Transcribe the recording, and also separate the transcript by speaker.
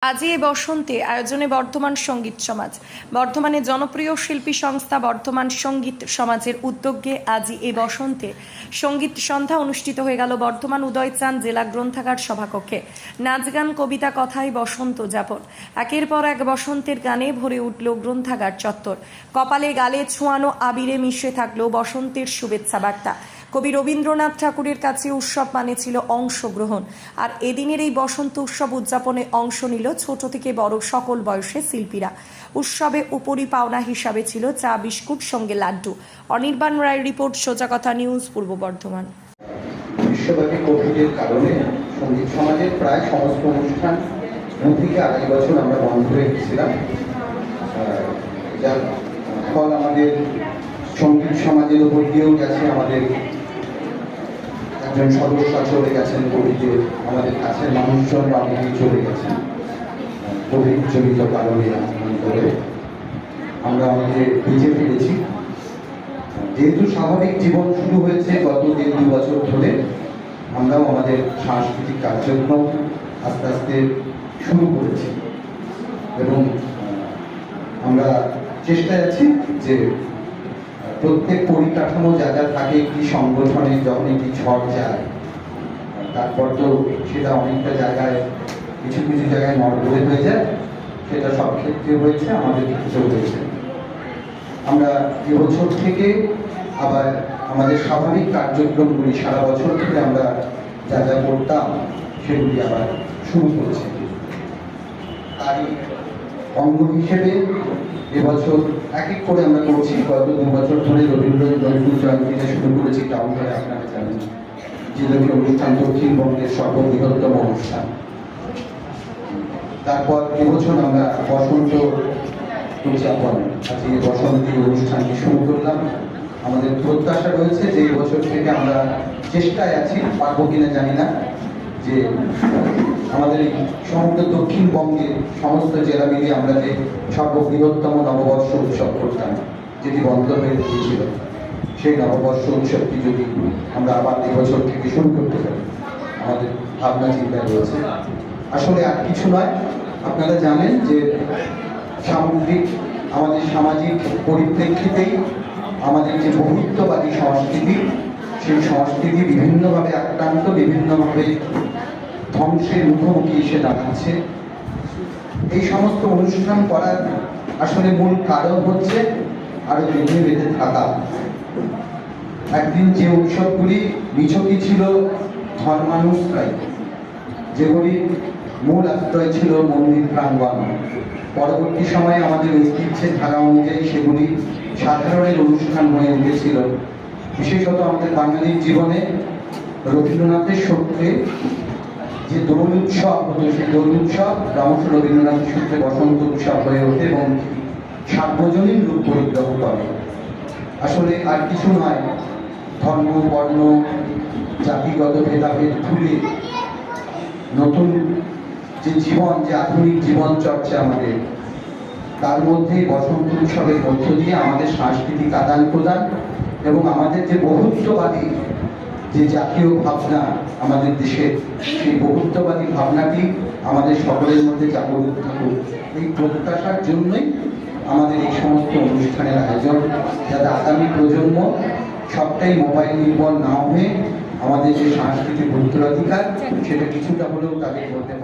Speaker 1: আজি এই বসন্তে আয়োজনে বর্ধমান সঙ্গীত সমাজ বর্ধমানের জনপ্রিয় শিল্পী সংস্থা বর্ধমান সঙ্গীত সমাজের উদ্যোগে আজি এই বসন্তে সঙ্গীত সন্ধ্যা অনুষ্ঠিত হয়ে গেল বর্ধমান উদয়চাঁদ জেলা গ্রন্থাগার সভাকক্ষে। নাচ গান কবিতা কথায় বসন্ত যাপন, একের পর এক বসন্তের গানে ভরে উঠল গ্রন্থাগার চত্বর। কপালে গালে ছোঁয়ানো আবিরে মিশে থাকলো বসন্তের শুভেচ্ছা বার্তা। কবি রবীন্দ্রনাথ ঠাকুরের কাছে উৎসব মানে ছিল অংশগ্রহণ, আর এদিনের এই বসন্ত উৎসব উদযাপনে অংশ নিল ছোট থেকে বড় সকল বয়সের শিল্পীরা। উৎসবে উপরি পাওনা হিসাবে ছিল চা বিস্কুট সঙ্গে লাড্ডু। অনির্বাণ রায়ের রিপোর্ট, সোজা কথা নিউজ, পূর্ব বর্ধমান।
Speaker 2: বিশ্বব্যাপী কোভিডের কারণে সঙ্গীত সমাজের প্রায় সমস্ত অনুষ্ঠান 2 থেকে 2.5 বছর আমরা বন্ধ রেখেছিলাম, যার ফল আমাদের সঙ্গীত সমাজের উপর দিয়েও গেছে। আমাদের একজন সদস্য চলে গেছেন কোভিডে, আমাদের কাছের মানুষজন অনেকেই চলে গেছেন কোভিড জনিত কারণে। আমরা অনেকে বেঁচে ফিরেছি। যেহেতু স্বাভাবিক জীবন শুরু হয়েছে গত 1-2 বছর ধরে, আমরাও আমাদের সাংস্কৃতিক কার্যক্রম আস্তে আস্তে শুরু করেছি এবং আমরা চেষ্টায় আছি যে প্রত্যেক পরিকাঠামো যা যা থাকে একটি সংগঠনের, যখন একটি ঝড় যায় তারপর তো সেটা অনেকটা জায়গায় কিছু কিছু জায়গায় নড়বড়ে হয়ে যায়, সেটা সব ক্ষেত্রে হয়েছে, আমাদের ক্ষেত্রেও হয়েছে। আমরা এবছর থেকে আবার আমাদের স্বাভাবিক কার্যক্রমগুলি সারা বছর ধরে আমরা যা যা করতাম সেগুলি আবার শুরু করেছি। তারই অঙ্গ হিসেবে এবছর এক এক করে আমরা করছি। গত 2 বছর ধরে রবীন্দ্র জয়ন্তীতে শুরু করেছি টাউন হলে, আপনারা জানেন, জিলাপি অনুষ্ঠান দক্ষিণবঙ্গের সর্ববৃহত্তম অনুষ্ঠান। তারপর এবছর আমরা বসন্ত উদযাপন, আজকে বসন্তী অনুষ্ঠানটি শুরু করলাম। আমাদের প্রত্যাশা রয়েছে যে এবছর থেকে আমরা চেষ্টায় আছি, পারবো কিনা জানি না, যে আমাদের এই সমগ্র দক্ষিণবঙ্গের সমস্ত জেলা মিলিয়ে আমরা যে সর্ববৃহত্তম নববর্ষ উৎসব করতাম, যেটি বন্ধ হয়ে গিয়েছিল, সেই নববর্ষ উৎসবটি যদি আমরা আবার এবছর থেকে শুরু করতে পারি, আমাদের ভাবনা চিন্তা রয়েছে। আসলে আর কিছু নয়, আপনারা জানেন যে সামগ্রিক আমাদের সামাজিক পরিপ্রেক্ষিতেই আমাদের যে বহুত্ববাদী সংস্কৃতি, সেই সংস্কৃতি বিভিন্নভাবে আক্রান্ত, বিভিন্নভাবে ধ্বংসের মুখোমুখি এসে দাঁড়াচ্ছে। এই সমস্ত অনুষ্ঠান করার আসলে মূল কারণ হচ্ছে আরো বেঁধে বেঁধে থাকা। একদিন যে উৎসবগুলি নিছকই ছিল ধর্মানুষ্ঠায়ী, যেগুলি মূল আশ্রয় ছিল মন্দির প্রাঙ্গণ, পরবর্তী সময়ে আমাদের ঐতিহ্যের ধারা অনুযায়ী সেগুলি সাধারণের অনুষ্ঠান হয়ে উঠেছিল। বিশেষত আমাদের বাঙালির জীবনে রবীন্দ্রনাথের সূত্রে যে দোল উৎসব হতো, সেই দোল উৎসব ক্রমশ রবীন্দ্রনাথের সূত্রে বসন্ত উৎসব হয়ে ওঠে এবং সার্বজনীন রূপ পরিগ্রহ করে। আসলে আর কিছু নয়, ধর্ম, বর্ণ, জাতিগত ভেদাভেদ ভুলে নতুন যে জীবন, যে আধুনিক জীবন চর্চা আমাদের, তার মধ্যে বসন্ত উৎসবের মধ্য দিয়ে আমাদের সাংস্কৃতিক আদান প্রদান এবং আমাদের যে বহুত্ববাদী যে জাতীয় ভাবনা আমাদের দেশের, সেই বহুত্ববাদী ভাবনাটি আমাদের সকলের মধ্যে জাগরিত থাকুক, এই প্রত্যাশার জন্যই আমাদের এই সমস্ত অনুষ্ঠানের আয়োজন, যাতে আগামী প্রজন্ম সবটাই মোবাইল নির্ভর না হয়ে আমাদের যে সাংস্কৃতিক উত্তরাধিকার, সেটা কিছুটা হলেও তাদের মধ্যে